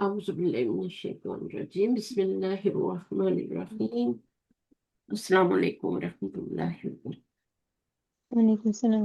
أعوذ بالله من الشيطان الرجيم بسم الله الرحمن الرحيم السلام عليكم ورحمة الله وبركاته. وعلیکم السلام۔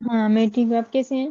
ہاں میں ٹھیک ہوں، آپ کیسے ہیں؟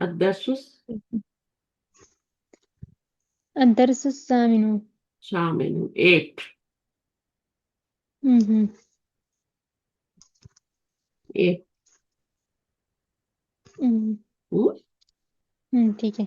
الدرس الدرس الثامن۔ شامل 8 ہوں 8 ٹھیک ہے۔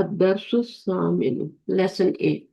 الدرس الثامن lesson 8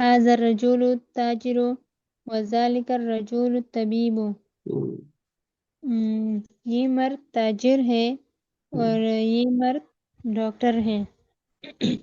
هذا الرجل التاجر وذلك الرجل الطبيب۔ یہ مرد تاجر ہے اور یہ مرد ڈاکٹر ہے۔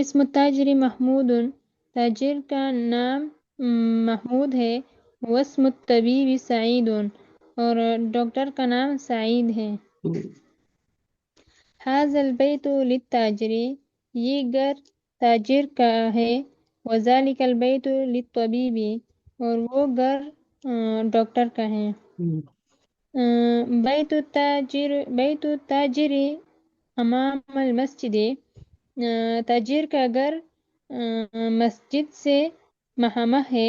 اسم التاجر محمود، تاجر کا نام محمود ہے۔ واسم الطبیب سعید، اور ڈاکٹر کا نام سعید ہے۔ هذا البیت للتاجر، یہ گھر تاجر کا ہے۔ وذلك البیت للطبیب، اور وہ گھر ڈاکٹر کا ہے۔ بیت التاجر امام المسجد، تاجر کا گھر مسجد سے محمہ ہے،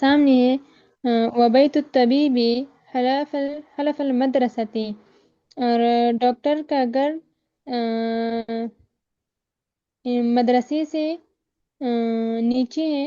سامنے ہے۔ وبیت الطبیب خلف المدرسۃ، اور ڈاکٹر کا گھر مدرسے سے نیچے ہے،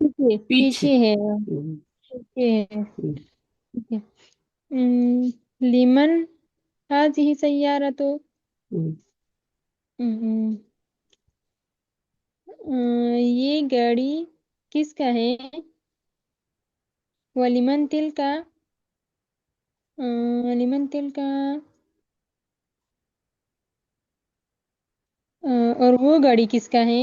پیچھے ہے۔ پیچھے ہے، ٹھیک ہے۔ لمن هذه سیارت، یہ گاڑی کس کا ہے؟ ولیمن تل کا، اور وہ گاڑی کس کا ہے؟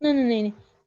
نہیں،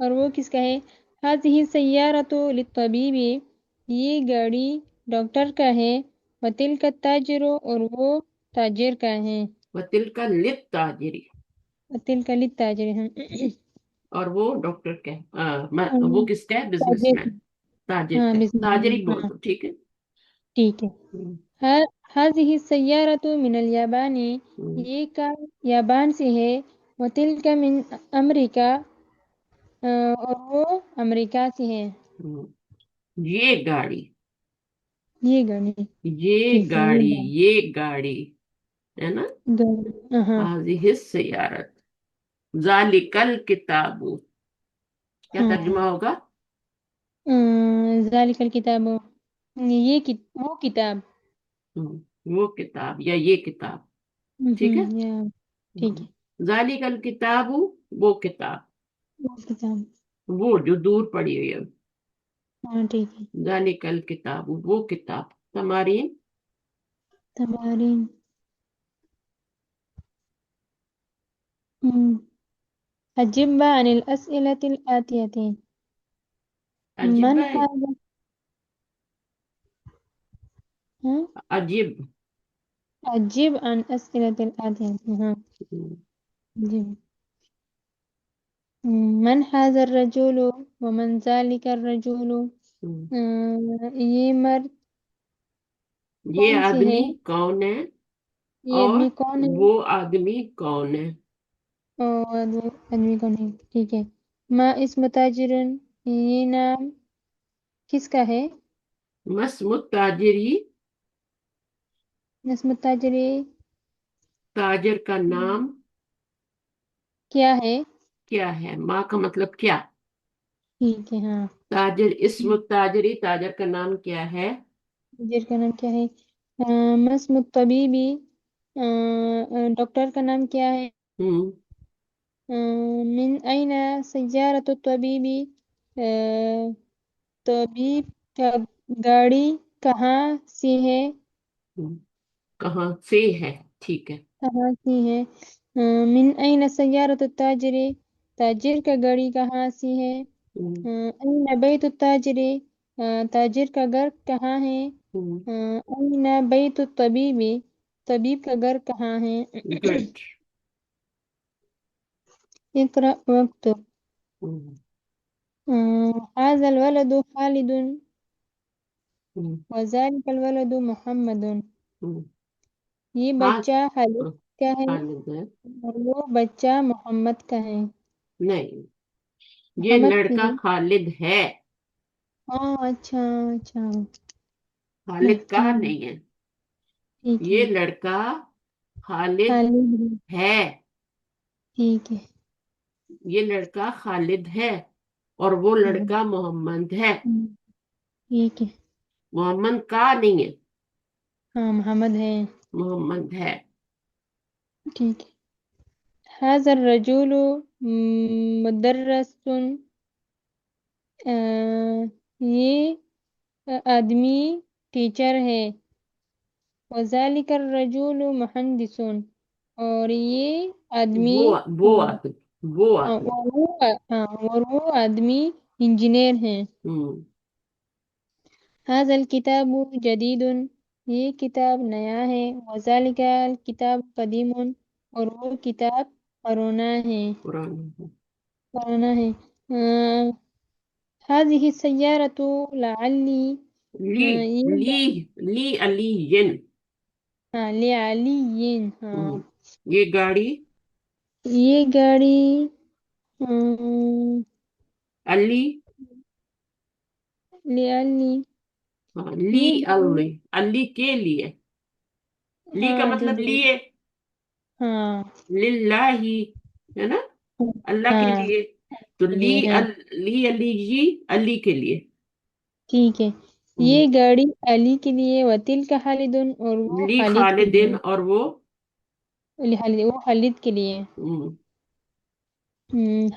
اور وہ کس کا ہے؟ هذه سیارت للطبیب، یہ گاڑی ڈاکٹر کا ہے۔ وتلک التاجر، اور وہ تاجر کا ہے۔ وتلك للتاجر وتلک للتاجر ہیں، اور وہ ڈاکٹر کا ہے وہ کس کا ہے بزنس تاجر، مین تاجر ہاں کا ہے تاجر ہی بول ہاں دو ٹھیک ہے ٹھیک ہے۔ هذه السیارة من اليابان، یہ کار یابان سے ہے۔ وتلک من امریکہ، اور وہ امریکہ سے ہے۔ یہ گاڑی یہ گاڑی یہ ٹھیک ہے، یہ گاڑی ہے نا ہاں هذه السيارة ذلك الكتاب کیا ترجمہ ہوگا ذالک الکتاب، یہ وہ کتاب، وہ کتاب یا یہ کتاب ٹھیک ہے ٹھیک ہے، ذالک الکتاب وہ کتاب وہ کتاب، وہ جو دور پڑی ہوئی ہے ہاں ٹھیک ہے۔ ذالک الکتاب وہ کتاب تمارین تمارین أجب عن الأسئلة الآتية۔ عجیب من ہے هذا؟ عجیب أجب عن أسئلة الآتية، أجب. من هذا الرجل ومن ذلك الرجل، یہ مرد یہ کون سے ہے؟ آدمی کون ہے یہ اور آدمی کون ہے؟ وہ آدمی کون ہے اور وہ آدمی کون ہے، ٹھیک ہے۔ ما اسم تاجرن، یہ نام کس کا ہے؟ مسم التاجری اسم التاجر تاجر کا نام کیا ہے؟ کیا ہے ماں کا مطلب کیا ٹھیک ہے، ہاں۔ تاجر اسم التاجری تاجر کا نام کیا ہے تاجر کا نام کیا ہے؟ اسم الطبیبی، ڈاکٹر کا نام کیا ہے؟ من أين سيارة الطبيب، طبیب کا گاڑی کہاں سے ہے؟ کہاں سے ہے ٹھیک ہے کہاں سے ہے؟ من أين سيارة التاجر، تاجر کا گاڑی کہاں سے ہے؟ أين بيت التاجر، تاجر کا گھر کہاں ہے؟ این بیت الطبیب، طبیب کا گھر کہاں ہے؟ گڈ. اقرأ واکتب. هذا الولد خالد وذلك الولد محمد. یہ بچہ خالد کا ہے خالد ہے اور وہ بچہ محمد کا ہے. نہیں، یہ محمد لڑکا کی. خالد ہے، ہاں اچھا اچھا خالد کا ہاں نہیں ہے. ٹھیک ہے. یہ لڑکا خالد خالد ہے، ٹھیک ہے. یہ لڑکا خالد ہے اور وہ لڑکا محمد ہے. ٹھیک ہے. محمد کا نہیں ہے، ہاں محمد ہے. محمد ہے. ٹھیک ہے. هذا الرجل مدرس. یہ آدمی ٹیچر ہے. وذلك الرجل مہندس، اور یہ آدمی وہ آدمی وہ آدمی اور وہ آدمی انجینئر ہیں. هذا الكتاب جدید، یہ کتاب نیا ہے. وذلك الكتاب قدیم، اور وہ کتاب پرانا ہے. پرانا ہے. هذه السيارة لعلی. لی لی لی علی ین. ہاں لعلی. ہاں یہ گاڑی یہ گاڑی علی. لعلی. لی یہ گاڑی علی علی کے لیے. لی کا ہاں مطلب لیے، ہاں للہ ہے نا، اللہ کے ہاں لیے. تو لی لیے ہاں لی علی جی علی کے لیے. ٹھیک ہے. یہ گاڑی علی کے لیے. وتل کا خالدن، اور وہ لی خالد کے خالدین لیے. اور وہ وہ خالد کے لیے.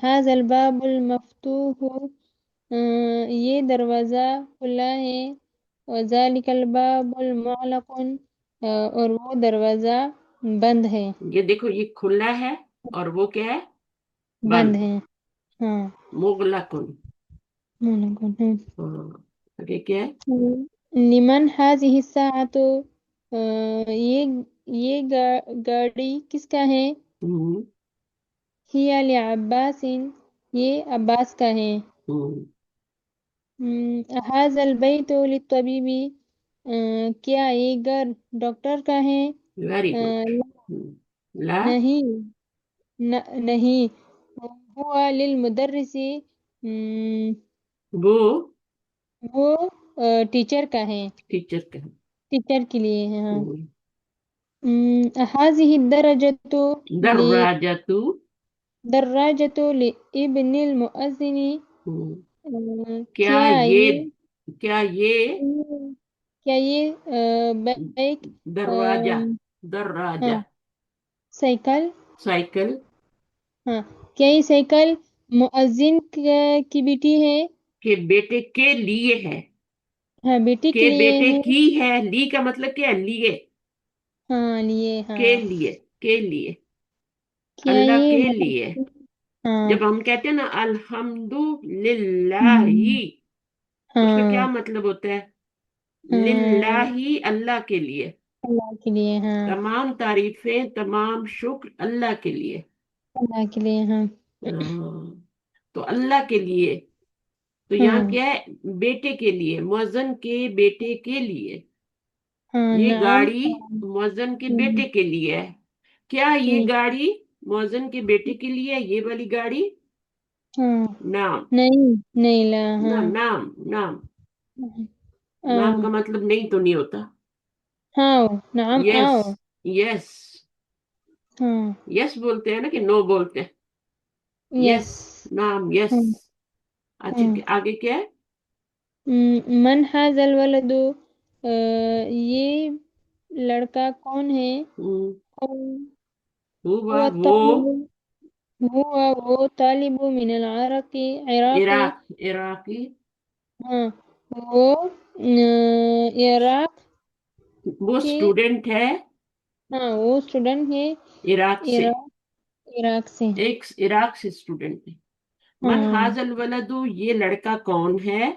هذا الباب المفتوح، یہ دروازہ کھلا ہے. وذلك الباب المغلق، اور وہ دروازہ بند ہے. یہ دیکھو، یہ کھلا ہے اور وہ کیا ہے؟ بند بند. ہے. ہاں مغلقن. مغلق. آگے کیا ہے؟ لمن هذه الساعة، یہ گاڑی کس کا ہے؟ ہی لعباس، یہ عباس کا ہے. هذا البيت للطبيب، کیا یہ گھر ڈاکٹر کا ہے؟ Very good. لا نہیں نہیں. هو للمدرس، وہ وہ ٹیچر کا ہے. ٹیچر کا ہے. ٹیچر کے لیے ہے. ہاں. هذه الدرجة دراجۃ. دراجة لابن المؤذن، کیا کیا یہ یہ کیا یہ کیا یہ بائک دروازہ دراجہ ہاں سائیکل. سائیکل ہاں کیا یہ سائیکل مؤذن کی بیٹی ہے؟ کے بیٹے کے لیے ہے. ہاں بیٹی کے کے لیے بیٹے ہے. کی ہے. لی کا مطلب کیا ہے؟ لیے. ہاں لیے. کے ہاں لیے کے لیے کیا اللہ یہ کے لیے. ہاں جب ہم کہتے ہیں نا الحمد للہ، ہم، اس کا کیا ہاں مطلب ہوتا ہے؟ ہاں للہ، اللہ کے لیے. اللہ کے لیے. ہاں تمام تعریفیں، تمام شکر اللہ کے لیے. اللہ کے لیے. ہاں ہاں، تو اللہ کے لیے. تو یہاں ہاں کیا ہے؟ بیٹے کے لیے، مؤذن کے بیٹے کے لیے. ہاں یہ نعم. گاڑی مؤذن کے ہم، بیٹے کے لیے ہے. کیا یہ ٹھیک. گاڑی مؤذن کے بیٹے کے لیے ہے، یہ والی گاڑی؟ ہاں نام. نہیں نہیں لا. ہاں نام نام نام آؤ. کا مطلب نہیں تو نہیں ہوتا. ہاں نعم یس آؤ. یس ہاں یس بولتے ہیں نا کہ نو بولتے ہیں؟ یس یس. نام یس. ہاں اچھا، ہاں. آگے کیا ہے؟ من هذا الولد، یہ لڑکا کون ہے؟ ہوا هو وہ الطالب، وہ طالب من العراق، عراقی. عراقی. ہاں وہ عراق وہ کے. اسٹوڈنٹ ہے ہاں وہ اسٹوڈنٹ ہے. عراق سے. عراق عراق سے. ایک عراق سے اسٹوڈنٹ ہے. من ہاں حاض الولد، یہ لڑکا کون ہے؟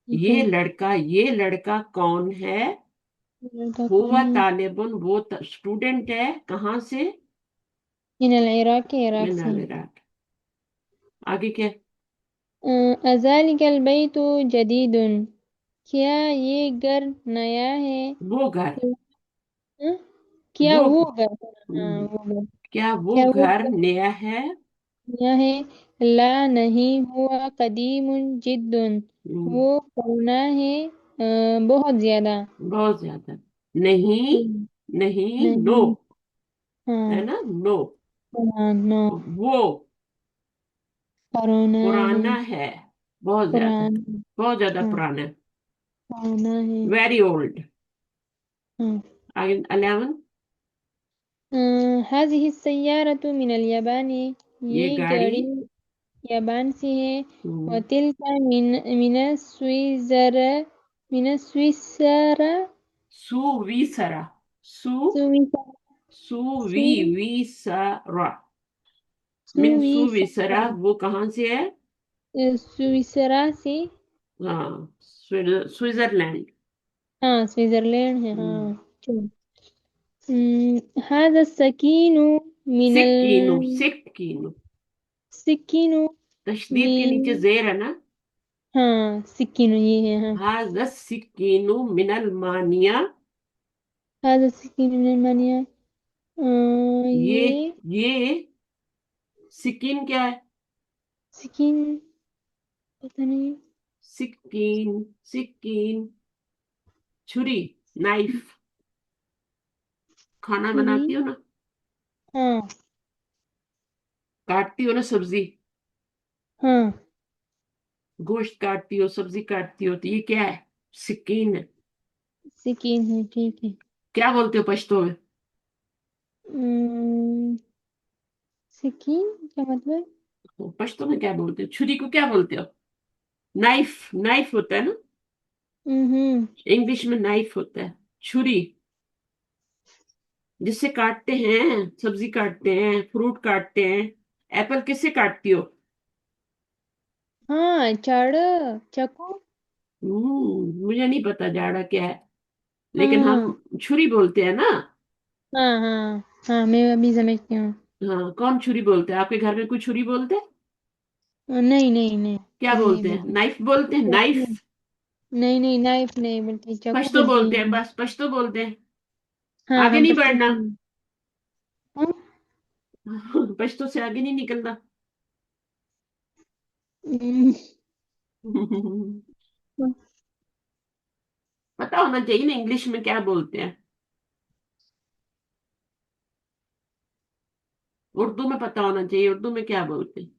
ٹھیک ہے. یہ لڑکا کون ہے؟ لڑکا کون ہوا ہے؟ طالبن، وہ اسٹوڈنٹ ہے، کہاں سے؟ من العراق، عراق من سے. العراق. آگے کیا؟ أذلك البيت جديد، کیا یہ گھر نیا ہے؟ وہ گھر. ہاں؟ کیا وہ وہ گھر، ہاں ہم، وہ گھر، کیا وہ کیا وہ گھر گھر نیا ہے؟ نیا ہے؟ لا نہیں، ہوا قدیم جد، ہم، وہ پرانا ہے بہت زیادہ. بہت زیادہ. نہیں. ہم، نہیں، نو. نہیں. ہاں. ہے نا، نو. ہاں نو. وہ پرانا ہے. پرانا ہے، بہت زیادہ. پرانا. بہت زیادہ ہاں پرانا. پرانا ہے. Very old. ہاں. 11. هذه السيارة من اليابان، یہ یہ گاڑی. گاڑی یابان سے ہے. ہم، وتلك من السويسرا، من السويسرا. سویسرا. سو سويسرا. سو وی سوي وی سرا. من سويسرا. سویسرا، وہ کہاں سے ہے؟ سويسرا سے. ہاں، سوئٹزرلینڈ. ہاں سوئٹزرلینڈ ہے ہم، ہاں. چلو. هذا السكين من سکینو. سکینو. السكين تشدید کے نیچے من. زیر ہے نا. ہاں سكين یہ ہے ہاں. هذا السکین من المانیہ. هذا السكين من المانيا. یہ یہ یہ سکین کیا ہے؟ سكين پتہ نہیں. سکین. سکین چھری، نائف. کھانا چھری. بناتی ہو نا، ہاں. کاٹتی ہو نا سبزی، ہاں گوشت کاٹتی ہو، سبزی کاٹتی ہو، تو یہ کیا ہے؟ سکین ہے. سكين ہے ٹھیک ہے. کیا بولتے ہو پشتو میں؟ سكين کیا مطلب؟ پشتو میں کیا بولتے ہو؟ چھری کو کیا بولتے ہو؟ نائف. نائف ہوتا ہے نا، ہوں. انگلش میں نائف ہوتا ہے. چھری جس سے کاٹتے ہیں، سبزی کاٹتے ہیں، فروٹ کاٹتے ہیں. ایپل کس سے کاٹتی ہو؟ ہاں چاڑو، چکو. مجھے نہیں پتا جاڑا کیا ہے، لیکن ہم ہاں چھری بولتے ہیں نا. ہاں ہاں ہاں میں ابھی سمجھتی ہوں. ہاں، کون چھری بولتے ہیں؟ آپ کے گھر میں کوئی چھری بولتے ہیں؟ نہیں نہیں نہیں. کیا نہیں بولتے ہیں؟ بولتی. نائف بولتے ہیں، نائف. نہیں نہیں نائف نہیں بولتی، چاقو پشتو بولتی بولتے ہیں، ہیں. بس پشتو بولتے ہیں. ہاں آگے ہم نہیں پشتو بڑھنا. بولتے ہیں. ہاں. پشتو سے آگے نہیں نکلنا. ہم، پتا ہونا چاہیے نا انگلش میں کیا بولتے ہیں. اردو میں پتا ہونا چاہیے، اردو میں کیا بولتے ہیں.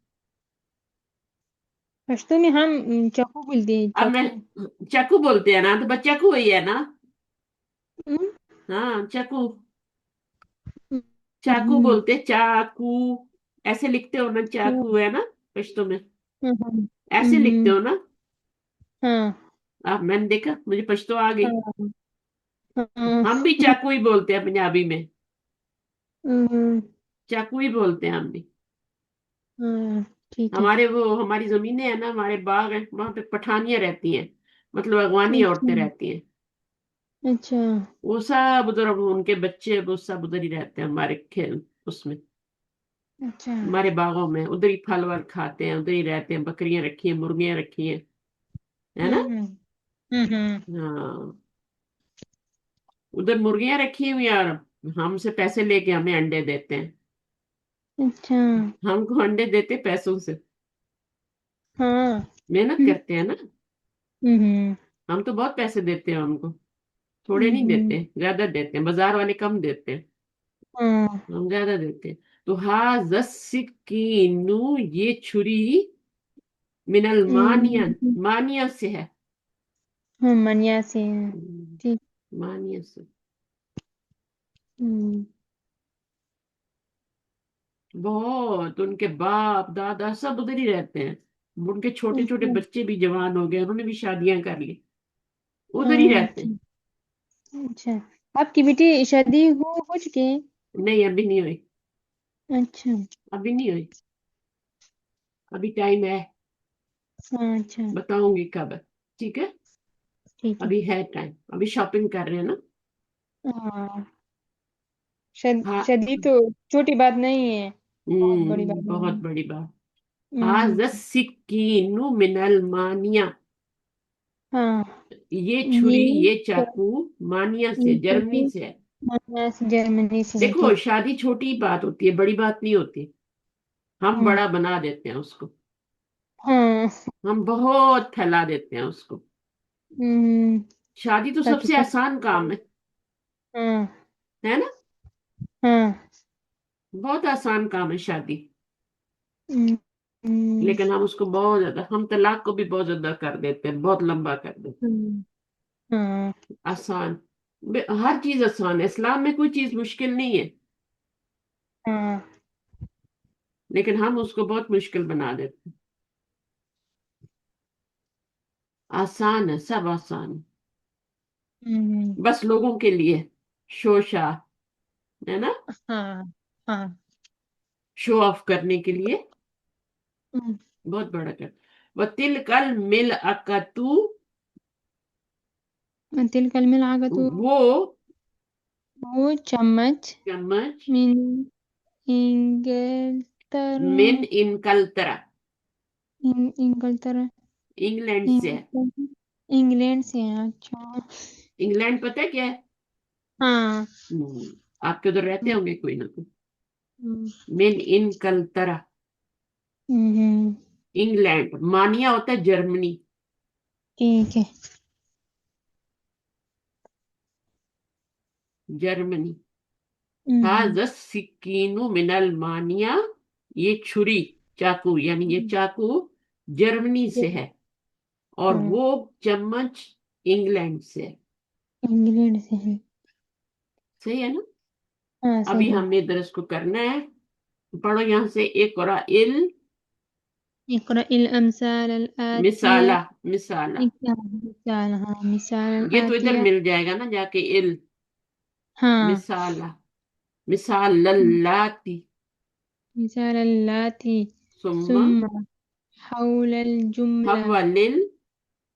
پشتو میں ہم چاقو بولتے ہیں، اب میں چاقو. چکو بولتے ہیں نا، تو بس چکو ہی ہے نا. ہم، ہاں چکو. ہم، چاقو ہم، بولتے، چاقو. ایسے لکھتے ہو نا، چاقو ہے نا پشتو میں. ہم، ہم، ایسے لکھتے ہو نا. ہاں آپ، میں نے دیکھا، مجھے پشتو آ گئی. ہاں ہاں. ہم بھی چاقو ہی بولتے ہیں پنجابی میں. ہم، چاقو ہی بولتے ہیں ہم بھی. ہاں ٹھیک ہے. ہماری زمینیں ہیں نا، ہمارے باغ ہیں، وہاں پہ پٹھانیاں رہتی ہیں، مطلب اغوانی اچھا عورتیں رہتی ہیں. اچھا. وہ سب ادھر، ان کے بچے وہ سب ادھر ہی رہتے ہیں ہمارے کھیل اس میں. اچھا. ہمارے باغوں میں ادھر ہی پھل ول کھاتے ہیں، ادھر ہی رہتے ہیں. بکریاں رکھی ہیں، مرغیاں رکھی ہیں، ہے نا. ہم، ہم. ہاں، ادھر مرغیاں رکھی ہوئی ہیں، اور ہم سے پیسے لے کے ہمیں انڈے دیتے ہیں. اچھا. ہم کو انڈے دیتے پیسوں سے. ہاں. محنت کرتے ہیں نا. ہم، ہم تو بہت پیسے دیتے ہیں ان کو، تھوڑے نہیں ہم. دیتے، زیادہ دیتے ہیں. بازار والے کم دیتے ہیں، ہاں. ہم زیادہ دیتے ہیں. تو سکینو، یہ چھری من المانیہ، مانیہ سے ہے. ہم منیا سے ہیں. ٹھیک. مانیہ سے. ہم، بہت ان کے باپ دادا سب ادھر ہی رہتے ہیں. ان کے چھوٹے چھوٹے اچھا. بچے بھی جوان ہو گئے، انہوں نے بھی شادیاں کر لی، ادھر ہی ہاں رہتے ہیں. ٹھیک. اچھا. آپ کی بیٹی شادی ہو چکی ہے؟ نہیں، ابھی نہیں ہوئی. اچھا. ابھی نہیں ہوئی، ابھی ٹائم ہے. ہاں اچھا. بتاؤں گی کب ہے. ٹھیک ہے. ٹھیک ہے. ابھی ہے ٹائم، ابھی شاپنگ کر رہے ہیں نا. ہاں ہاں. شدید تو چھوٹی بات نہیں ہے، بہت بڑی بات بہت نہیں بڑی بات. ہے. هذا السکین من المانیہ. ہاں یہ چھری، یہ یہ چاقو مانیہ سے، جرمنی سے ہے. جرمنی سے ہے. دیکھو ٹھیک. شادی چھوٹی بات ہوتی ہے، بڑی بات نہیں ہوتی. ہم ہاں بڑا بنا دیتے ہیں اس کو، ہاں. ہم بہت پھیلا دیتے ہیں اس کو. ہم، شادی تو سب تاکہ سے سب. آسان کام ہاں ہے نا. ہاں. بہت آسان کام ہے شادی. ہم، ہم، لیکن ہم اس کو بہت زیادہ، ہم طلاق کو بھی بہت زیادہ کر دیتے ہیں، بہت لمبا کر دیتے ہم، ہاں ہیں. آسان، ہر چیز آسان ہے، اسلام میں کوئی چیز مشکل نہیں ہے، ہاں. لیکن ہم اس کو بہت مشکل بنا دیتے ہیں. آسان ہے، سب آسان ہے، ہم، بس لوگوں کے لیے شوشا ہے نا، ہاں ہاں. شو آف کرنے کے لیے ہم، بہت بڑا کر. وَتِلْكَ الْمِلْأَةُ، تلك الملعقة، وہ وہ چمچ، چمچ، من انگلترا، من انکلترا، انگلترا، انگلینڈ سے ہے. انگلینڈ سے ہیں. اچھا. انگلینڈ پتہ ہے کیا ہے؟ ہاں. آپ کے ادھر رہتے ہوں گے کوئی نہ کوئی. ہم، من انکلترا، ہم، انگلینڈ. مانیہ ہوتا ہے جرمنی. ٹھیک ہے. جرمنی. ہم، هذا السکین من المانیہ، یہ چھری چاقو، یعنی یہ چاقو جرمنی سے ہے، اور ہاں وہ چمچ انگلینڈ سے ہے. انگلینڈ سے ہے. صحیح ہے نا. ہاں ابھی صحیح ہے. ہم نے درس کو کرنا ہے. پڑھو یہاں سے، اقرأ اقرأ الأمثال الآتية. مثالہ، مثالہ. مثال، ہاں مثال یہ تو ادھر الآتية. مل جائے گا نا جا کے ہاں مثالہ. مثال اللاتی، مثال اللاتي. ثم ثم حول الجملة، حول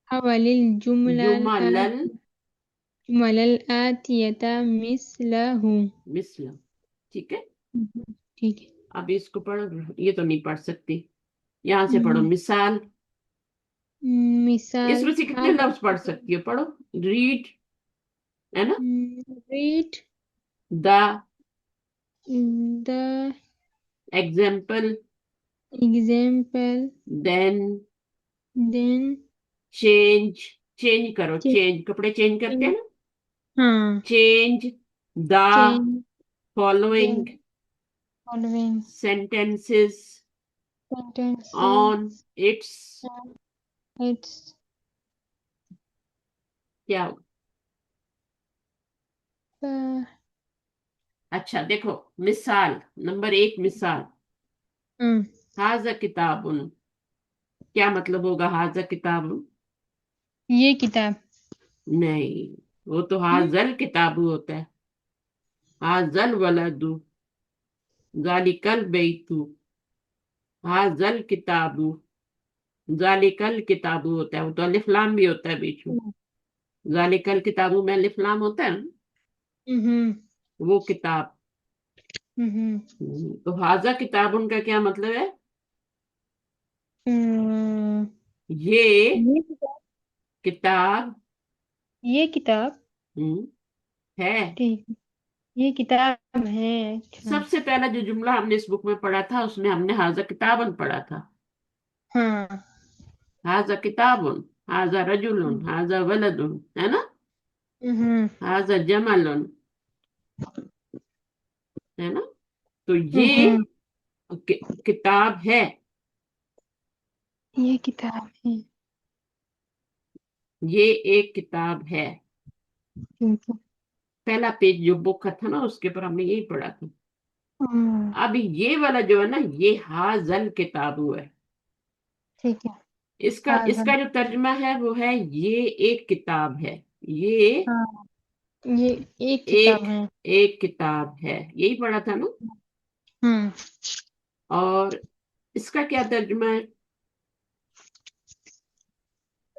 حول الجملة الجمل الجمل الآتية مثله. مثل. ٹھیک ہے. ٹھیک ہے. اب اس کو پڑھو، یہ تو نہیں پڑھ سکتی. یہاں سے پڑھو مثال. اس مثال میں سے کتنے هذا لفظ پڑھ سکتی ہو؟ پڑھو. ریڈ، ہے نا. read the the example, example. Then Then change. Change کرو، change. چینج، کپڑے چینج کرتے ہیں نا. ہاں. Change the Change the following following sentences on sentences. its. It's کیا ہو؟ uh, اچھا دیکھو، مثال نمبر 1. مثال ہاں حاذا کتاب، کیا مطلب ہوگا حاذا کتاب؟ یہ کتاب. نہیں، وہ تو حاذل کتاب ہوتا ہے. حاذل ولد، ذالک البیت، حاذل کتاب، ذالک الکتاب ہوتا ہے. وہ تو الف لام بھی ہوتا ہے بیچ میں. ذالک الکتاب میں الف لام ہوتا ہے نا، وہ کتاب. تو حاذا کتاب ان کا کیا مطلب ہے؟ یہ یہ کتاب. کتاب یہ کتاب. ہم، ہے. ٹھیک. یہ کتاب ہے. اچھا. سب سے پہلا جو جملہ ہم نے اس بک میں پڑھا تھا، اس میں ہم نے حاذا کتابن پڑھا تھا. ہاں. حاذا کتابن، حاذا رجل، حاذا ولد، ہے نا. حاذا جمل، ہے نا. تو یہ کتاب ہے. یہ کتاب ہے. یہ ایک کتاب ہے. ٹھیک ہے. پہلا پیج جو بک کا تھا نا، اس کے پر ہم نے یہی پڑھا تھا. اب یہ والا جو ہے نا، یہ حاذل کتاب ہے. ٹھیک ہے. اس کا جو ترجمہ ہے وہ ہے یہ ایک کتاب ہے. یہ ہاں یہ ایک ایک کتاب ہے. ایک کتاب ہے. یہی پڑھا تھا نا. ہوں اور اس کا کیا ترجمہ ہے؟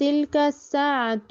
تلك الساعة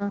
ہاں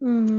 ہم،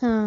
ہاں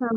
ہاں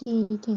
ٹھیک ہے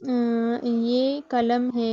یہ قلم ہے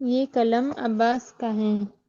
یہ قلم عباس کا ہے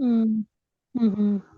ہم، ہم،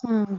ہاں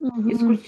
ہم،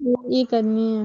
وہ ایک آدمی ہے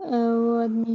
وہ آدمی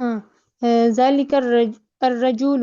ہاں ذلك الرجل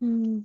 ہم،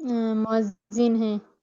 مؤذن ہے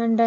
انڈا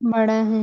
بڑا ہے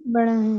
بڑا ہے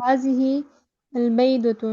هذه البيضة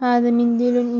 هذا منديل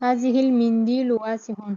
هذه المنديل واسع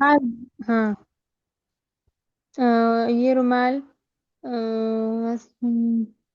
ہاں یہ رومال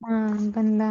ہاں گندا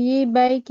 یہ بائک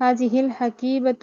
هذه الحقيبة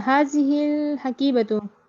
هذه الحقيبة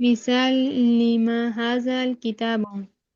مثال لما هذا الكتاب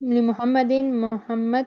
لمحمد محمد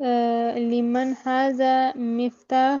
لمن هذا مفتاح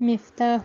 مفتاح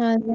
هذا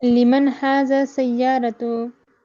لمن هذا سيارة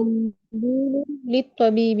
المنديل للطبيب.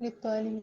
للطالب.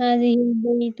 هذه البيت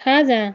هذا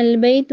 البيت.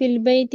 في البيت.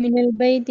من البيت.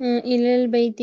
إلى البيت.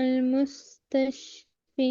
المستشفى.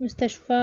مستشفى.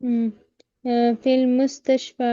مم. في المستشفى.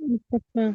المستشفى.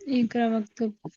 اقرأ واكتب.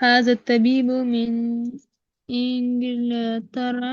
هذا الطبيب من إنجلترا.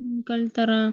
إنجلترا.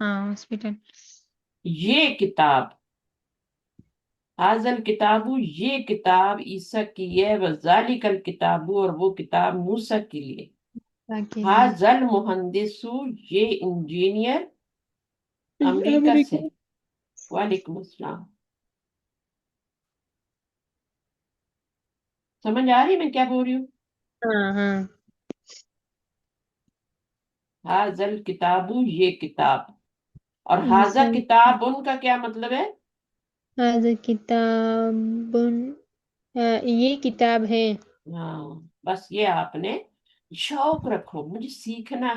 ہاں ہاسپٹل. یہ کتاب، حاضل کتابو یہ کتاب عیسیٰ کی ہے، وذالک الکتابو اور وہ کتاب موسیٰ کے لیے، تاکہ حاضل مہندسو یہ انجینئر امریکہ سے. امریکہ. وعلیکم السلام. سمجھ آ رہی میں کیا بول رہی ہوں؟ ہاں ہاں. حاضل کتابو یہ کتاب، اور حاضہ عیسیٰ. کتاب ان کا کیا مطلب ہے؟ هذا کتاب. یہ کتاب ہے. ہاں بس یہ آپ نے شوق رکھو، مجھے سیکھنا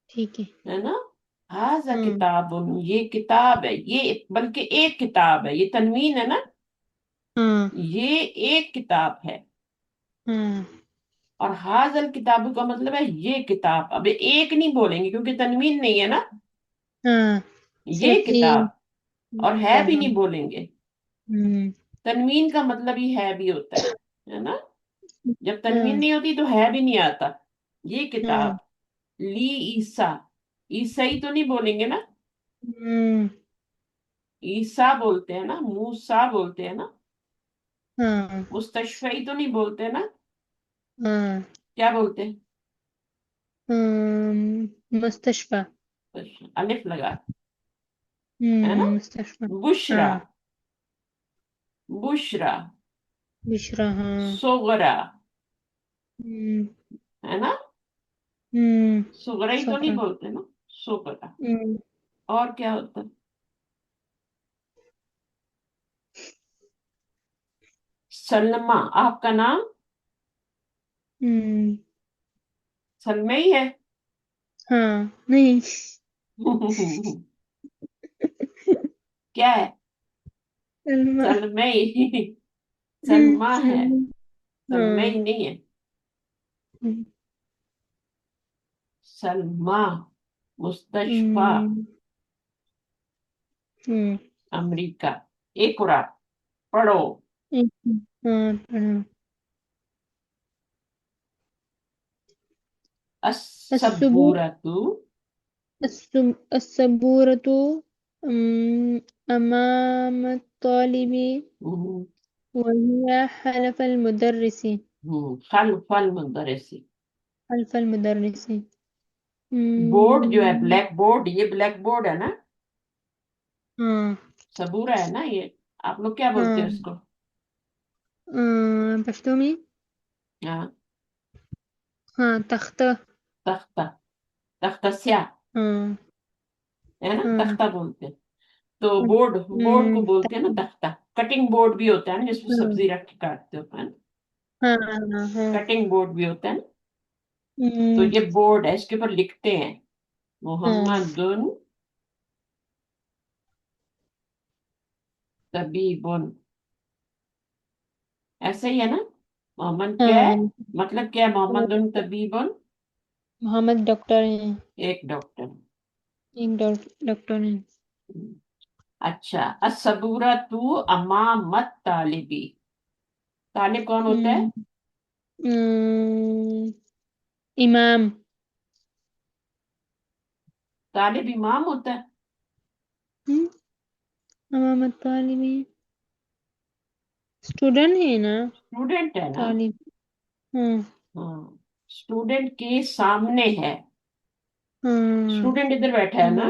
ٹھیک ہے. ہے نا. حاضہ ہاں کتاب یہ کتاب ہے، یہ بلکہ ایک کتاب ہے، یہ تنوین ہے نا، ہاں یہ ایک کتاب ہے. ہاں. اور حاضل کتابوں کا مطلب ہے یہ کتاب. اب ایک نہیں بولیں گے کیونکہ تنوین نہیں ہے نا، ہاں یہ صرف کتاب. اور ہے کتاب. بھی ہاں. نہیں بولیں گے. ہوں. تنوین کا مطلب ہی ہے بھی ہوتا ہے نا. جب ہاں تنوین نہیں ہوتی تو ہے بھی نہیں آتا. یہ ہاں. کتاب لی عیسیٰ، عیسائی تو نہیں بولیں گے نا، ہوں. عیسیٰ بولتے ہیں نا، موسیٰ بولتے ہیں نا، ہاں مستشفی تو نہیں بولتے نا. ہاں. کیا بولتے ہیں؟ مستشفى. الف لگا ہے نا. مستشفى. بشرا، ہاں. بشرا، بشرا. ہاں. صغرا، ہوں. ہے نا. ہوں. صغرا ہی تو نہیں شکرا. بولتے نا، صغرا. ہوں. اور کیا ہوتا ہے؟ سلمہ، آپ کا نام ہوں. سلمہ ہی ہے. ہاں نہیں. کیا ہے؟ سلمى. سلمہ ہی، سلمہ ہے، سلمى. سلمہ ہاں. ہی نہیں ہے. سلمہ، مستشفى، امریکہ. ایک اور پڑھو. ہاں پڑھا. الصبور. السبورۃ، الصبورة أمام الطالب وهي خلف المدرس. خلف المدرس. خلف المدرس. بورڈ جو ہے بلیک بورڈ، یہ بلیک بورڈ ہے نا، ہاں صبورہ ہے نا یہ. آپ لوگ کیا بولتے ہاں. ہیں اس کو؟ پشتو میں ہاں، ہاں تختہ. تختہ، تختہ سیاہ ہاں ہے نا، ہاں. تختہ بولتے ہیں. تو بورڈ، بورڈ کو بولتے ہیں نا تختہ. تختہ. کٹنگ بورڈ بھی ہوتا ہے نا، جس میں ہاں سبزی رکھ کے کاٹتے ہوتا ہے نا، ہاں ہاں ہاں. کٹنگ بورڈ بھی ہوتا ہے نا. تو ہوں. یہ بورڈ ہے، اس کے اوپر لکھتے ہیں ہاں محمد طبیب. ایسا ہی ہے نا. محمد کیا ہے، ہاں. مطلب کیا ہے محمد طبیب؟ محمد ڈاکٹر ہیں. ایک ڈاکٹر. ایک ڈاکٹر ہیں. اچھا. الصبورۃ امام الطالبی، طالب کون ہوتا ہے؟ امام. طالب امام ہوتا ہے. امام الطالب اسٹوڈنٹ ہے نا. اسٹوڈنٹ ہے نا. طالب. ہاں ہاں، اسٹوڈنٹ کے سامنے ہے. ہاں. اسٹوڈنٹ ادھر بیٹھا ہے نا،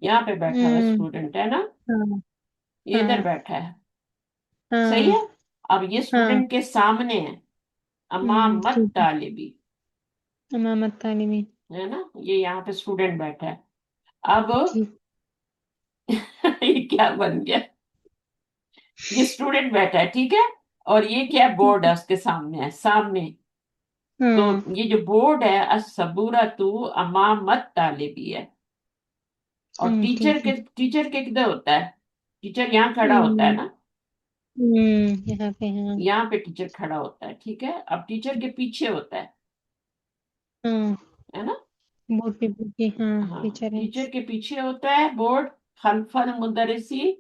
یہاں پہ بیٹھا ہوا اسٹوڈنٹ ہے نا، ہاں یہ ادھر ہاں بیٹھا ہے. صحیح ہاں ہے. اب یہ ہاں. اسٹوڈنٹ کے سامنے ہے، امام ٹھیک ہے. الطالبی امام الطالب. ہے نا. یہ یہاں پہ اسٹوڈنٹ بیٹھا ہے. اب ٹھیک. یہ کیا بن گیا؟ یہ اسٹوڈنٹ بیٹھا ہے، ٹھیک ہے. اور یہ کیا بورڈ ہے اس کے سامنے ہے، سامنے. تو ہاں. یہ جو بورڈ ہے الصبورۃ امام الطالبی ہے. اور ٹیچر ٹھیک ہے. کے، ٹیچر کے کدھر ہوتا ہے؟ ٹیچر یہاں کھڑا ہوتا ہے نا، یہاں پہ ہاں. یہاں پہ ٹیچر کھڑا ہوتا ہے. ٹھیک ہے. اب ٹیچر کے پیچھے ہوتا ہاں ہے نا. بہت بھی ہاں ہاں، ٹیچر ہے. ٹیچر کے پیچھے ہوتا ہے بورڈ. خلف المدرسی،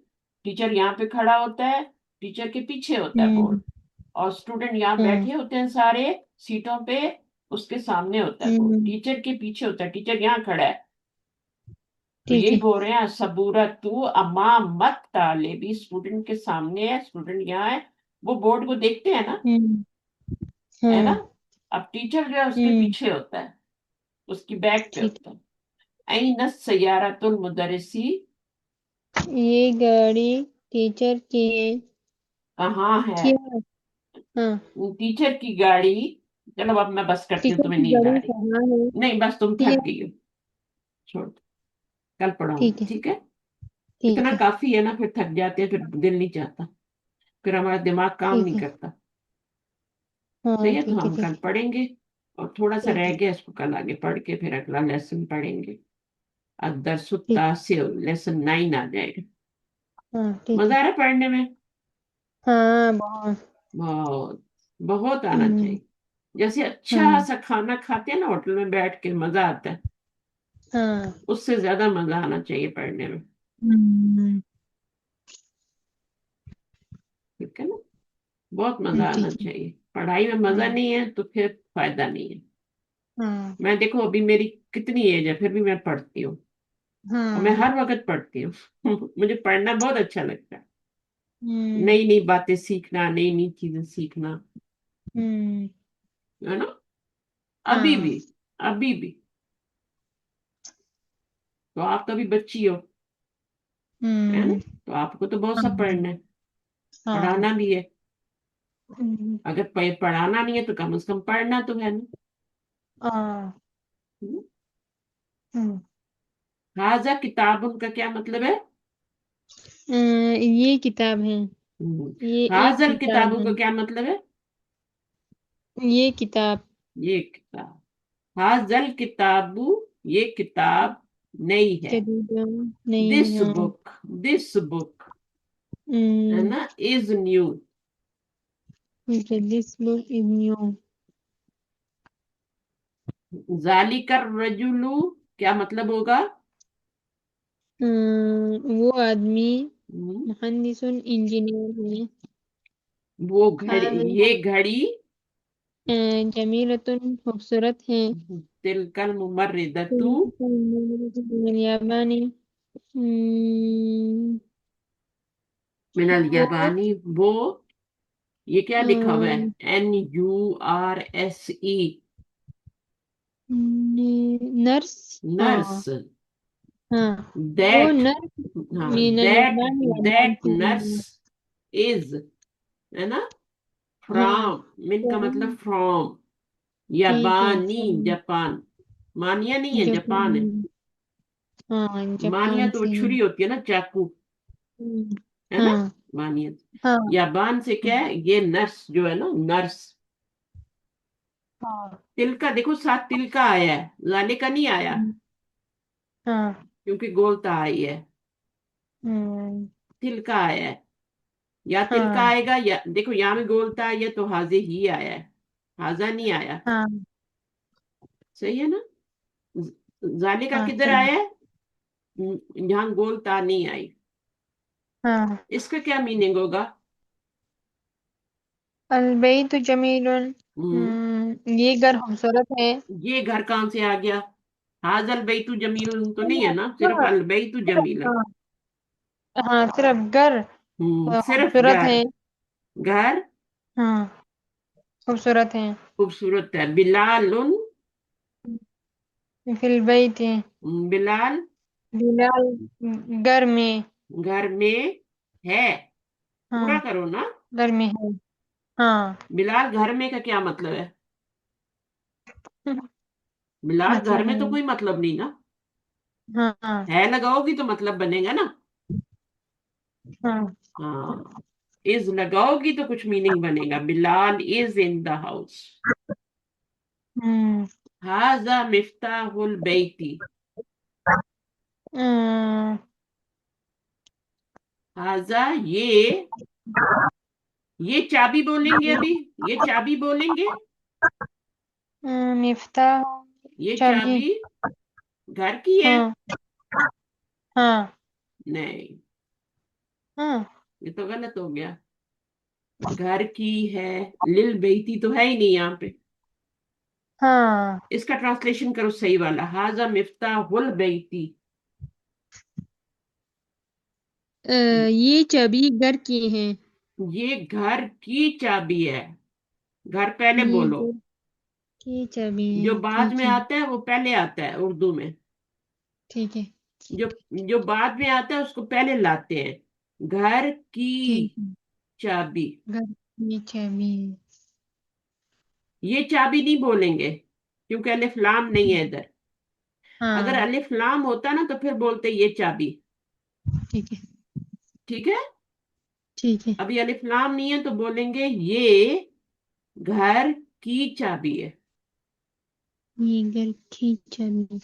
ٹیچر یہاں پہ کھڑا ہوتا ہے، ٹیچر کے پیچھے ہوتا ہے بورڈ. اور اسٹوڈنٹ یہاں ہاں. بیٹھے ہوتے ہیں سارے سیٹوں پہ، اس کے سامنے ہوتا ہے بورڈ. ٹیچر کے پیچھے ہوتا ہے، ٹیچر یہاں کھڑا ہے. تو ٹھیک یہی ہے. بول رہے ہیں صبورت تو امامت طالبی، اسٹوڈنٹ کے سامنے ہے، اسٹوڈنٹ یہاں ہے، وہ بورڈ کو دیکھتے ہیں نا، ہوں. ہے نا. ہاں. اب ٹیچر جو ہے اس کے ہوں. پیچھے ہوتا ہے، اس کی بیک پہ ٹھیک ہوتا ہے. این السیارۃ المدرسی، ہے. یہ گاڑی ٹیچر کی کہاں ہے؟ کیا. ہاں. ٹیچر کی گاڑی. چلو اب میں بس کرتی ہوں، ٹیچر تمہیں کی نیند آ گاڑی رہی. کہاں ہے؟ نہیں بس تم کیا. تھک گئی ہو، چھوڑ دو. کل پڑھاؤں گی، ٹھیک ہے. ٹھیک ہے. ٹھیک اتنا ہے. کافی ہے نا، پھر تھک جاتے ہیں، پھر دل نہیں چاہتا، پھر ہمارا دماغ کام ٹھیک نہیں ہے. کرتا. ہاں صحیح ہے، تو ٹھیک ہے. ہم ٹھیک کل ہے. پڑھیں گے، اور تھوڑا سا ٹھیک رہ ہے. گیا اس کو کل آگے پڑھ کے پھر اگلا لیسن پڑھیں گے. الدرس ٹھیک. التاسع، لیسن 9 آ جائے گا. ہاں ٹھیک ہے. مزہ آ رہا ہے پڑھنے میں؟ ہاں بہت. بہت بہت آنا ہوں. چاہیے. جیسے اچھا ہاں. سا کھانا کھاتے ہیں نا ہوٹل میں بیٹھ کے، مزہ آتا ہے، ہاں. اس سے زیادہ مزہ آنا چاہیے پڑھنے میں. ہوں. ٹھیک ہے نا، بہت مزہ آنا ٹھیک ہے. چاہیے. پڑھائی میں مزہ ہاں. نہیں ہے تو پھر فائدہ نہیں ہے. ہاں. میں دیکھو ابھی میری کتنی ایج ہے، پھر بھی میں پڑھتی ہوں، اور میں ہاں. ہر وقت پڑھتی ہوں. مجھے پڑھنا بہت اچھا لگتا ہے، ہوں. نئی نئی باتیں سیکھنا، نئی نئی چیزیں سیکھنا، ہوں. ہے نا. ابھی ہاں. بھی، ابھی بھی. تو آپ کبھی بچی ہو، ہے نا، ہوں. تو آپ کو تو بہت سا ہاں. پڑھنا ہے، ہاں. پڑھانا بھی ہے. ہوں. اگر پڑھانا نہیں ہے تو کم از کم پڑھنا تو ہے نا. ہاں. ہوں. حاضہ کتاب کا کیا مطلب ہے؟ یہ کتاب ہے. یہ ایک حاضل کتاب کتابوں ہے. کا کیا مطلب ہے؟ یہ کتاب. یہ کتاب. حاضل کتابو، یہ کتاب نئی ہے. جدید نہیں. دس ہاں. بک، دس بک، ہے نا، is new. This book is new. ذالک الرجل کیا مطلب ہوگا؟ وہ آدمی ہم، مہندس انجینئر ہے. وہ گھڑی، یہ گھڑی. جمیلۃ خوبصورت ہے. تلک الممرضۃ الیابانی. من وہ الیابانی، وہ. یہ کیا لکھا ہوا ہے؟ NURSE. نرس. ہاں. نرس. ہاں. وہ دیٹ. نرس ہاں، من دیٹ. الیابان یابان دیٹ سے نرس از، ہے نا. ہاں. فرام، من کا مطلب فرام. ٹھیک ہے. یابانی، جاپان. مانیا نہیں ہے، جاپان ہے. ہاں مانیا جاپان تو وہ سے. چھری ہوتی ہے نا، چاقو، ہے نا. ہاں. مانیا. ہاں. یابان سے کیا ہے؟ یہ نرس جو ہے نا، نرس. ہاں. تل کا دیکھو، ساتھ تل کا آیا ہے، لانے کا نہیں آیا، ہاں. کیونکہ گولتا آئی ہے. تل کا آیا ہے، یا تل کا ہاں. آئے گا، یا دیکھو یہاں میں گولتا آیا تو حاضے ہی آیا ہے، حاضہ نہیں آیا. ہاں. صحیح ہے نا. زانے کا ہاں کدھر صحیح. آیا ہے؟ یہاں گولتا نہیں آئی. ہاں. اس کا کیا میننگ ہوگا؟ البیت جمیل. ہم، یہ گھر خوبصورت ہے. یہ گھر کہاں سے آ گیا؟ حاض البیت جمیل تو نہیں ہے نا، صرف ہاں. البیت جمیل ہے. ہاں. ہاں صرف گھر صرف خوبصورت گھر. ہے. گھر ہاں خوبصورت ہے. خوبصورت ہے. بلال. فی البیت. بلال بلال گھر میں. گھر میں ہے. ہاں پورا کرو نا. گھر میں ہے. ہاں. بلال گھر میں کا کیا مطلب ہے؟ بلال گھر مطلب میں تو نہیں. کوئی مطلب نہیں نا. ہاں. ہاں. ہے لگاؤ گی تو مطلب بنے گا نا. ہاں. ہاں، از لگاؤ گی تو کچھ میننگ بنے گا. بلال از ان دا ہاؤس. ہوں. هذا مفتاح البیت. هذا یہ چابی بولیں گے ابھی، یہ چابی بولیں گے. مفتاح. یہ چابی. چابی گھر کی ہے. ہاں. ہاں. نہیں، ہاں. یہ تو غلط ہو گیا. گھر کی ہے، لل بیتی تو ہے ہی نہیں یہاں پہ. ہاں. اس کا ٹرانسلیشن کرو صحیح والا. هذا مفتاح البیت. یہ چابی گھر کی ہے. یہ گھر کی چابی ہے. گھر پہلے یہ بولو. گھر کی چابی ہے. جو بعد ٹھیک میں ہے. آتا ہے وہ پہلے آتا ہے اردو میں. ٹھیک ہے. جو جو بعد میں آتا ہے اس کو پہلے لاتے ہیں. گھر کی ٹھیک ہے. چابی. گھر کی چابی. یہ چابی نہیں بولیں گے کیونکہ الف لام نہیں ہے ادھر. ہاں. اگر الف لام ہوتا نا تو پھر بولتے یہ چابی. ٹھیک ہے. ٹھیک ہے. ٹھیک ہے. ابھی الف لام نہیں ہے تو بولیں گے یہ گھر کی چابی ہے. یہ گھر کی چابی.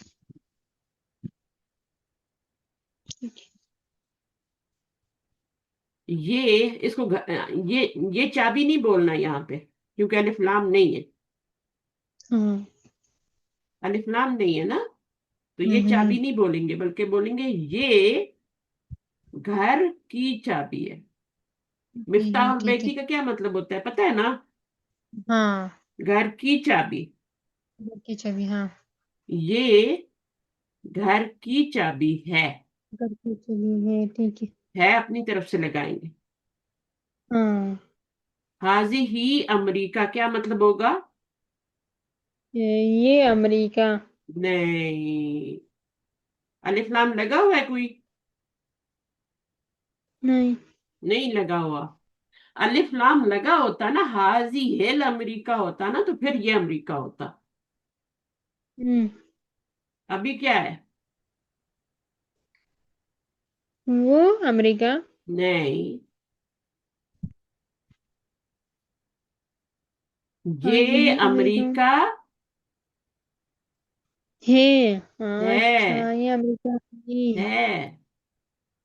ٹھیک ہے. یہ اس کو یہ چابی نہیں بولنا یہاں پہ کیونکہ الف لام نہیں ہے. ہاں. الف لام نہیں ہے نا تو یہ ہوں. چابی نہیں بولیں گے بلکہ بولیں گے یہ گھر کی چابی ہے. مفتاح ٹھیک ہے. البیتی کا کیا مطلب ہوتا ہے پتہ ہے نا؟ ہاں. گھر کی چابی. گھر کی چابی. ہاں. یہ گھر کی چابی ہے. گھر کی چابی ہے. ٹھیک ہے. ہے اپنی طرف سے لگائیں گے. ہاں. حاضی ہی امریکہ کیا مطلب ہوگا؟ یہ امریکہ. نہیں. الف لام لگا ہوا ہے کوئی؟ نہیں. نہیں لگا ہوا. الف لام لگا ہوتا نا حاضی ہل امریکہ ہوتا نا تو پھر یہ امریکہ ہوتا. ہوں. ابھی کیا ہے؟ وہ امریکہ. نہیں. حاضی یہ ہے امریکہ. امریکہ ہے. ہاں اچھا ہے. یہ امریکہ ہے. ہے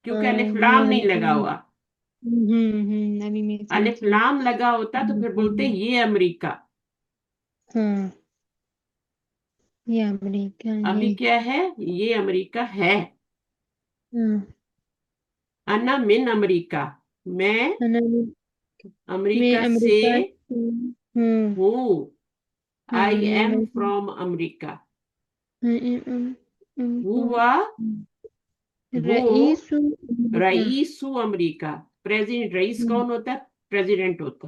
کیونکہ ہاں الف یہ لام نہیں امریکہ لگا ہے. ہوا. ابھی میں الف سمجھی. لام لگا ہوتا تو پھر بولتے یہ امریکہ. ہاں یہ امریکہ ہے. ابھی کیا ہے؟ یہ امریکہ ہے. ہاں. انا من امریکہ. میں میں امریکہ سے امریکہ سے ہوں. ہوں. ہاں آئی میں am America. From America. from ہوا وہ رئیس امریکہ. رئیس امریکہ. پریزیڈنٹ رئیس کون ہوتا ہے؟ پریزیڈنٹ ہوتا.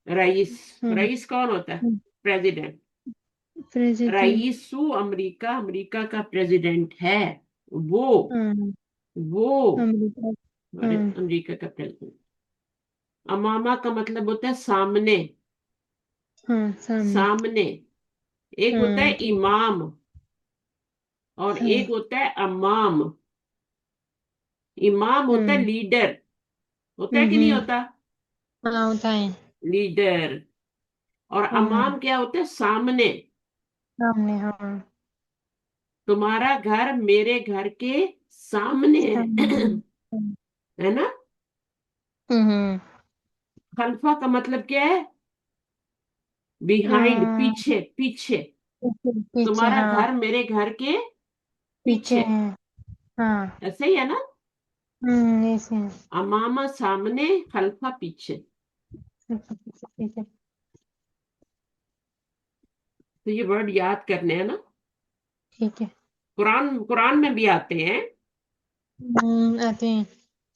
رئیس. ہاں. رئیس کون ہوتا ہے؟ پریزیڈنٹ. پریزیڈنٹ. رئیس امریکہ امریکہ کا پریزیڈنٹ ہے. وہ ہاں. وہ امریکہ. ہاں. امریکہ کا پریزیڈنٹ. امامہ کا مطلب ہوتا ہے سامنے. ہاں سامنے. سامنے. ایک ہوتا ہاں ہے ٹھیک. امام اور ہاں. ایک ہوتا ہے امام. امام ہوتا ہوں. ہے لیڈر. ہوتا ہے کہ نہیں ہوں. ہوتا؟ ہاں ہوتا ہے. لیڈر. اور ہاں امام کیا ہوتا ہے؟ سامنے. سامنے. ہاں. تمہارا گھر میرے گھر کے سامنے ہے. سامنے. ہے نا؟ ہوں. خلفہ کا مطلب کیا ہے؟ بیہائنڈ. پیچھے پیچھے. پیچھے. تمہارا ہاں گھر میرے گھر کے پیچھے پیچھے. ہے. ہاں. ایسے ہی ہے نا؟ ایسے ہیں. امامہ سامنے خلفہ پیچھے. ٹھیک ہے. تو یہ ورڈ یاد کرنے ہیں نا. ٹھیک ہے. قرآن میں بھی آتے ہیں. آتے ہیں.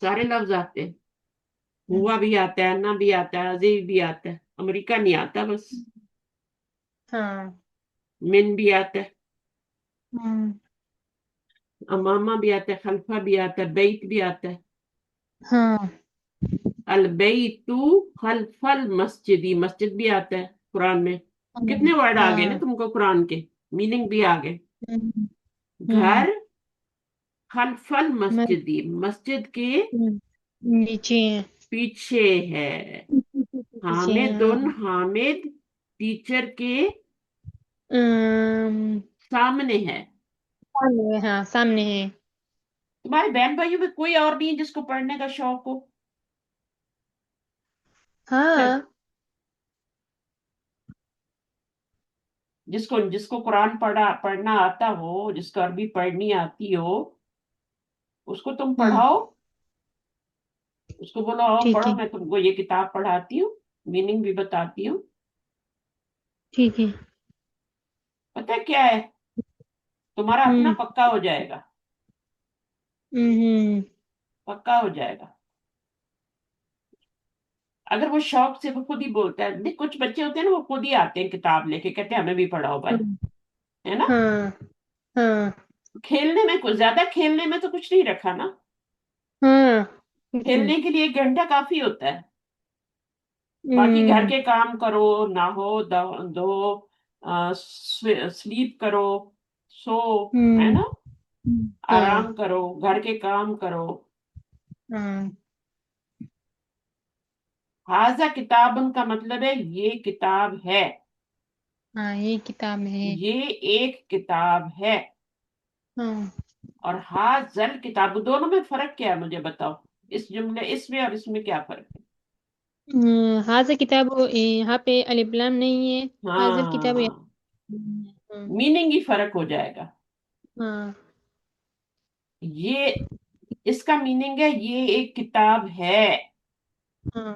سارے لفظ آتے ہیں. ہوا بھی آتا ہے. انا بھی آتا ہے. عزیز بھی آتا ہے. امریکہ نہیں آتا بس. ہاں. من بھی آتا ہے. ہوں. امامہ بھی آتا ہے. خلفہ بھی آتا ہے. بیت بھی آتا ہے. ہاں. البیت خلف المسجد. مسجد بھی آتا ہے قرآن میں. کتنے ورڈ آ گئے نا ہاں. تم کو قرآن کے. میننگ بھی آ گئے. ہوں. ہوں. گھر خلف المسجد. مسجد کے نیچے ہیں. پیچھے ہے. پیچھے ہیں. حامد ہاں. حامد ٹیچر کے آم، سامنے ہے. سامنے. ہاں سامنے ہے. تمہارے بہن بھائیوں میں کوئی اور نہیں ہے جس کو پڑھنے کا شوق ہو؟ ہاں. جس کو قرآن پڑھنا آتا ہو. جس کو عربی پڑھنی آتی ہو اس کو تم ہوں. پڑھاؤ. اس کو بولو آؤ ٹھیک پڑھو. ہے. میں تم کو یہ کتاب پڑھاتی ہوں. میننگ بھی بتاتی ہوں. ٹھیک ہے. پتہ ہے کیا ہے؟ تمہارا اپنا ہوں. پکا ہو جائے گا. ہوں. پکا ہو جائے گا. اگر وہ شوق سے وہ خود ہی بولتا ہے. دیکھ کچھ بچے ہوتے ہیں نا وہ خود ہی آتے ہیں کتاب لے کے کہتے ہیں ہمیں بھی پڑھاؤ بھائی. ہے نا. ہاں ہاں کھیلنے میں کچھ زیادہ کھیلنے میں تو کچھ نہیں رکھا نا. ہاں. کھیلنے کے لیے 1 گھنٹہ کافی ہوتا ہے. باقی گھر ہوں کے کام کرو نہو دو سلیپ کرو سو. ہے ہوں نا. ہاں آرام کرو گھر کے کام کرو. ہاں حاضہ کتابن کا مطلب ہے یہ کتاب ہے. ہاں یہ کتاب ہے. یہ ایک کتاب ہے. ہاں اور حاضل کتاب دونوں میں فرق کیا ہے مجھے بتاؤ. اس جملے اس میں اور اس میں کیا فرق ہے؟ حاضر کتاب یہاں پہ الف لام نہیں ہے. حاضر کتاب ہاں ہاں میننگ ہی فرق ہو جائے گا. ہاں یہ اس کا میننگ ہے یہ ایک کتاب ہے. ہاں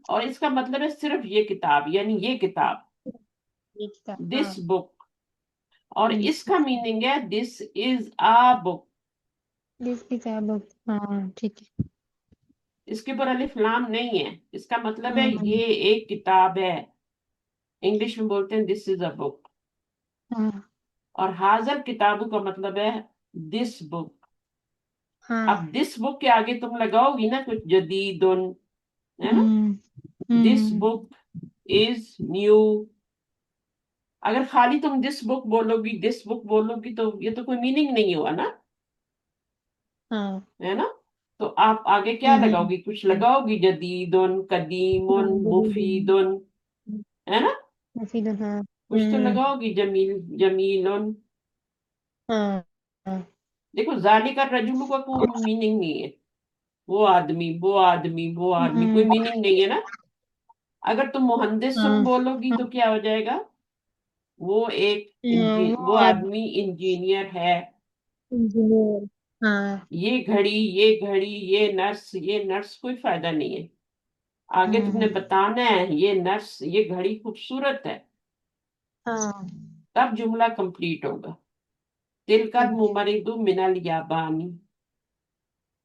اور اس کا مطلب ہے صرف یہ کتاب یعنی یہ کتاب. یہ کتاب دس ہاں. بک. اور اس کا میننگ ہے دس از آ بک. دس کتاب ہاں ٹھیک ہے. اس کے اوپر الف لام نہیں ہے. اس کا مطلب ہے ہاں یہ ایک کتاب ہے. انگلش میں بولتے ہیں دس از اے بک. ہاں اور حاضر کتابوں کا مطلب ہے دس بک. ہاں اب دس بک کے آگے تم لگاؤ گی نا کچھ جدید ہے نا. ہوں دس ہوں بک از نیو. اگر خالی تم دس بک بولو گی دس بک بولو گی تو یہ تو کوئی میننگ نہیں ہوا نا. ہاں ہے نا. تو آپ آگے کیا لگاؤ ہوں گی کچھ لگاؤ گی جدید قدیم مفید. ہے نا. مفید ہاں. کچھ تو لگاؤ گی جمیل. ہاں ہاں دیکھو ذالک الرجل کا کوئی میننگ نہیں ہے. وہ آدمی وہ آدمی وہ آدمی کوئی میننگ نہیں ہے نا. اگر تم مہندسن ہاں بولو گی تو کیا ہو جائے گا. وہ ایک وہ آدمی انجینئر ہے. انجینئر ہاں. یہ گھڑی یہ نرس کوئی فائدہ نہیں ہے. آگے تم نے ہوں بتانا ہے یہ نرس یہ گھڑی خوبصورت ہے. ہاں تب جملہ کمپلیٹ ہوگا. دل کا ٹھیک ہے. ممرد من الیابانی.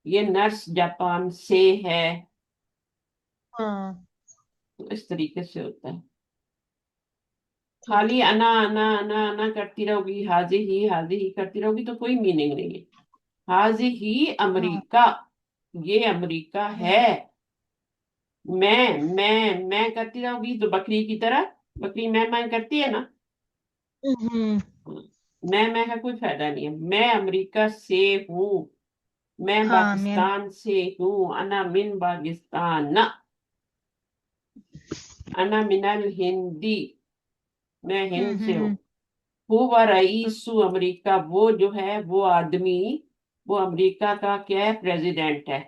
یہ نرس جاپان سے ہے. ہاں تو اس طریقے سے ہوتا ہے. ٹھیک خالی ہے. انا کرتی رہو گی حاضی ہی کرتی رہو گی تو کوئی میننگ نہیں ہے. حاضی ہی ہاں امریکہ. یہ امریکہ ہے. میں کرتی رہوں گی تو بکری کی طرح. بکری میں کرتی ہے نا. ہوں میں کا کوئی فائدہ نہیں ہے. میں امریکہ سے ہوں. میں ہاں میم. پاکستان سے ہوں. انا من پاکستان. انا من الہندی. میں ہند سے ہوں. ہوا رئیسو امریکہ وہ جو ہے وہ آدمی وہ امریکہ کا کیا ہے پریزیڈنٹ ہے.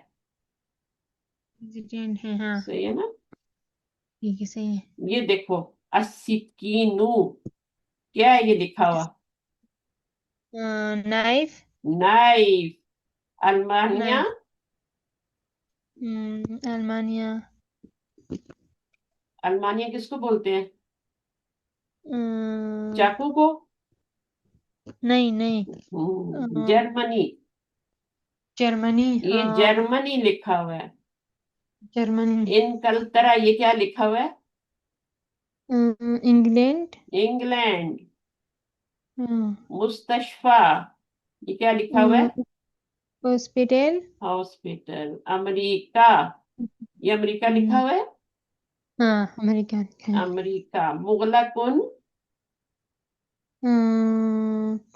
پریزیڈنٹ ہے ہاں. صحیح ہے نا. ٹھیک ہے صحیح ہے. یہ دیکھو السکینو کیا ہے یہ لکھا ہوا. نائف. نائف. المانیہ. نائف. المانیہ. المانیہ کس کو بولتے ہیں. ام، چاقو کو. نہیں نہیں. جرمنی. جرمنی یہ ہاں. جرمنی لکھا ہوا ہے. جرمنی. انکلترا یہ کیا لکھا ہوا ہے. انگلینڈ. انگلینڈ. ہاں. مستشفی یہ کیا لکھا ہوا ہے. ہاسپٹل. ہاسپٹل. امریکہ یہ امریکہ لکھا ہوا ہے. ہاں امریکہ کا ہے. امریکہ. مغلقن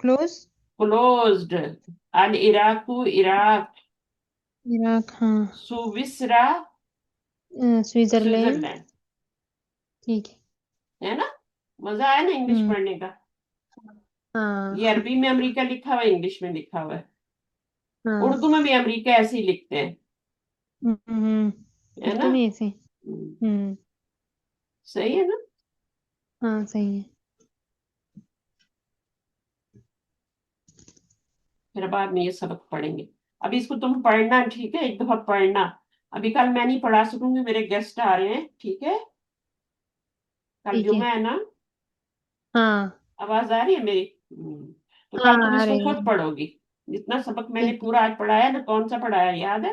کلوز. کلوزڈ. العراق عراق. عراق ہاں. سوئسرا سوئٹزرلینڈ. سوئٹزرلینڈ. ٹھیک ہے. ہے نا. مزہ آیا نا انگلش ہوں پڑھنے کا. ہاں یہ عربی میں امریکہ لکھا ہوا ہے انگلش میں لکھا ہوا ہے. ہاں. اردو میں بھی امریکہ ایسے ہی لکھتے ہیں. ہے اردو نا. میں ایسے. صحیح ہے نا. ہاں صحیح ہے. پھر بعد میں یہ سبق پڑھیں گے. ابھی اس کو تم پڑھنا ٹھیک ہے ایک دفعہ پڑھنا. ابھی کل میں نہیں پڑھا سکوں گی میرے گیسٹ آ رہے ہیں. ٹھیک ہے. کل ٹھیک ہے. جمعہ ہے نا. ہاں آواز آ رہی ہے میری. تو ہاں کل تم آ اس کو رہی ہے. خود پڑھو گی. جتنا سبق میں نے ٹھیک ہے. پورا آج پڑھایا نا کون سا پڑھایا یاد ہے.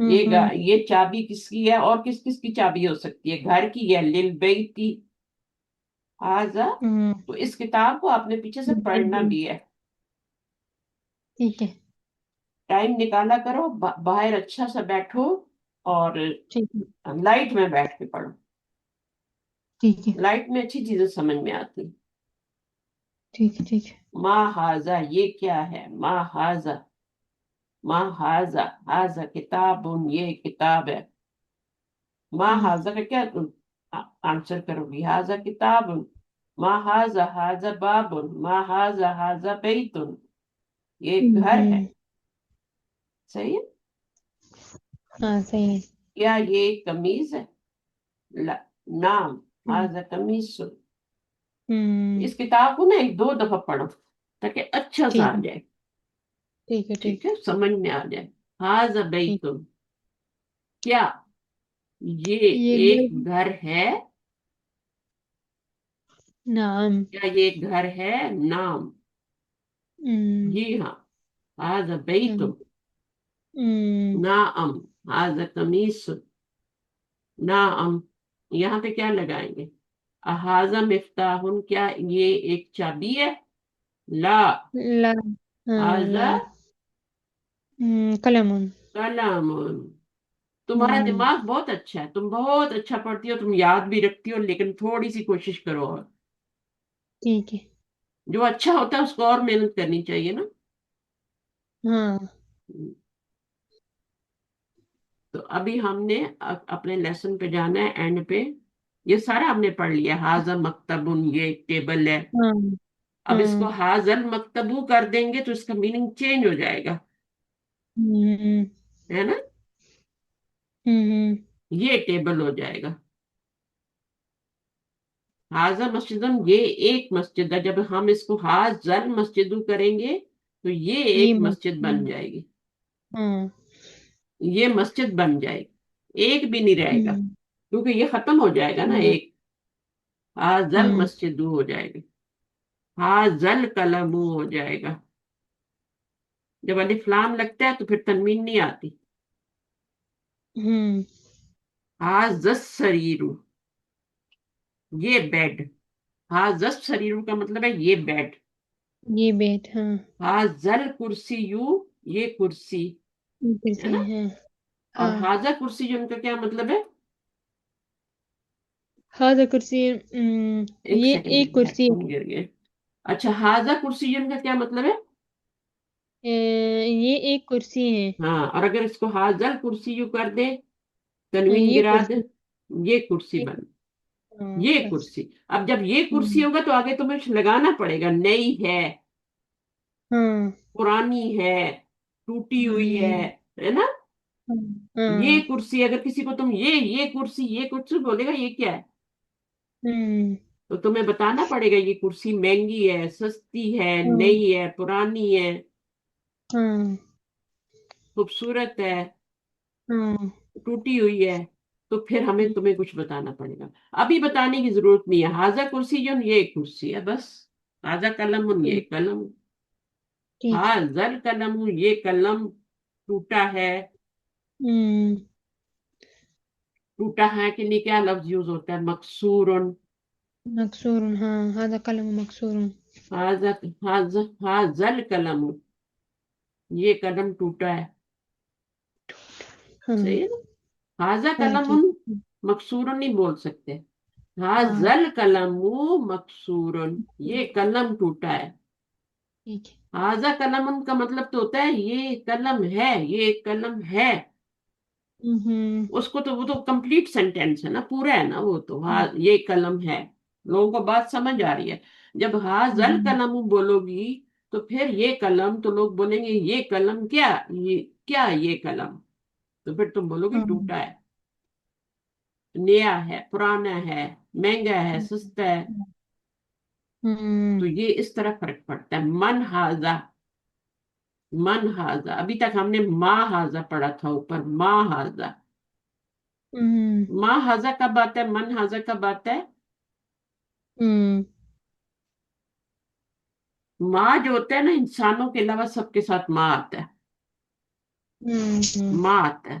یہ چابی کس کی ہے اور کس کس کی چابی ہو سکتی ہے؟ گھر کی ہے، للبیت کی، آزا. تو اس کتاب کو آپ نے پیچھے سے پڑھنا بھی ہے. ٹھیک ہے ٹائم نکالا کرو، باہر اچھا سا بیٹھو اور ٹھیک ہے لائٹ میں بیٹھ کے پڑھو. ٹھیک ہے لائٹ میں اچھی چیزیں سمجھ میں آتی. ٹھیک ہے ٹھیک ہے ما ہاذا، یہ کیا ہے؟ ما ہاذا، ما ہاذا، ہاذا کتاب، یہ کتاب ہے. ما ہاذا کا کیا آنسر کرو گی؟ ہاذا کتاب، ما ہاذا، ہاذا باب، ما ہاذا، ہاذا بیت، یہ گھر ہے. صحیح ہے؟ ہاں صحیح ہے کیا یہ قمیض ہے؟ لا، نام، ہاذا قمیص. اس کتاب کو نا ایک دو دفعہ پڑھو تاکہ اچھا سا ٹھیک آ ہے جائے. ٹھیک ہے ٹھیک ہے، سمجھ میں آ جائے. ہاذا ٹھیک بیت، کیا یہ یہ ایک گھر گھر ہے؟ نعم کیا یہ ایک گھر ہے؟ نام، جی ہاں. ہاذا بیت، نعم. ہاذا قمیص، نعم. یہاں پہ کیا لگائیں گے؟ ہاذا مفتاح، کیا یہ ایک چابی ہے؟ لا، لا لا هذا قلم کلام. تمہارا دماغ بہت اچھا ہے، تم بہت اچھا پڑھتی ہو، تم یاد بھی رکھتی ہو، لیکن تھوڑی سی کوشش کرو اور. ٹھیک ہے جو اچھا ہوتا ہے اس کو اور محنت کرنی چاہیے نا. ہاں تو ابھی ہم نے اپنے لیسن پہ جانا ہے، اینڈ پہ. یہ سارا ہم نے پڑھ لیا. ہاذا مکتبن، یہ ایک ٹیبل ہے. ہاں اب اس ہاں کو حاضر مکتبو کر دیں گے تو اس کا میننگ چینج ہو جائے گا، ہے نا. یہ ٹیبل ہو جائے گا. حاضر مسجدن، یہ ایک مسجد ہے. جب ہم اس کو حاضر مسجدو کریں گے تو یہ یہ ایک مسجد بن جائے گی. ہاں یہ مسجد بن جائے گی، ایک بھی نہیں رہے گا کیونکہ یہ ختم ہو جائے گا نا ایک. حاضر مسجدو ہو جائے گا، حاضر قلمو ہو جائے گا. جب الف لام لگتا ہے تو پھر تنوین نہیں آتی. حاضر سریرو، یہ بیڈ. حاضر سریرو کا مطلب ہے یہ بیڈ. یہ بیت ہاں حاضر کرسی یو، یہ کرسی ہے کرسی نا. ہاں اور ہاں حاضر کرسی یو ان کا کیا مطلب ہے؟ ہاضا کرسی ایک یہ سیکنڈ، ایک کرسی فون گر گئے. اچھا، حاضر کرسی یو ان کا کیا مطلب ہے؟ یہ ایک کرسی ہے. ہاں، اور اگر اس کو حاضر کرسی یو کر دے، تنوین یہ گرا دے، کرسی یہ کرسی یہ- بن. ہاں یہ بس کرسی. اب جب یہ کرسی ہوگا تو آگے تمہیں لگانا پڑے گا. نئی ہے، ہاں پرانی ہے، ٹوٹی ہوئی ہے نا. ہاں یہ کرسی، اگر کسی کو تم یہ کرسی بولے گا یہ کیا ہے، تو تمہیں بتانا پڑے گا یہ کرسی مہنگی ہے، سستی ہے، ہاں نئی ہے، پرانی ہے، ہاں خوبصورت ہے، ہاں ٹوٹی ہوئی ہے. تو پھر ہمیں تمہیں کچھ بتانا پڑے گا. ابھی بتانے کی ضرورت نہیں ہے. حاضر کرسی جو یہ ایک کرسی ہے بس. حاضر قلم، یہ قلم. ٹھیک ہے حاضر قلم، یہ قلم ٹوٹا ہے. ٹوٹا ہے کے لیے کیا لفظ یوز ہوتا ہے؟ مکسور. مکسور ہاں هذا قلم مکسور حاضر قلم، یہ قلم ٹوٹا ہے. ہاں صحیح ہے نا. حاضر ہاں قلم ٹھیک مکسور نہیں بول سکتے. ہاں حاضر قلم مکسور، یہ قلم ٹوٹا ہے. ٹھیک ہے حاضر قلم کا مطلب تو ہوتا ہے یہ قلم ہے، یہ ایک قلم ہے. اس کو تو وہ تو کمپلیٹ سینٹینس ہے نا، پورا ہے نا وہ تو. ہاں یہ قلم ہے. لوگوں کو بات سمجھ آ رہی ہے. جب حاضر قلم بولو گی تو پھر یہ قلم، تو لوگ بولیں گے یہ قلم کیا، یہ قلم. تو پھر تم بولو گے ٹوٹا ہے، نیا ہے، پرانا ہے، مہنگا ہے، سستا ہے. تو یہ اس طرح فرق پڑتا ہے. من ہاضا، من ہاضا. ابھی تک ہم نے ماں ہاضا پڑھا تھا اوپر. ماں ہاضا. ماں ہاضا کب آتا ہے؟ من ہاضا کب آتا ہے؟ ماں جو ہوتا ہے نا، انسانوں کے علاوہ سب کے ساتھ ماں آتا ہے. ماں آتا ہے.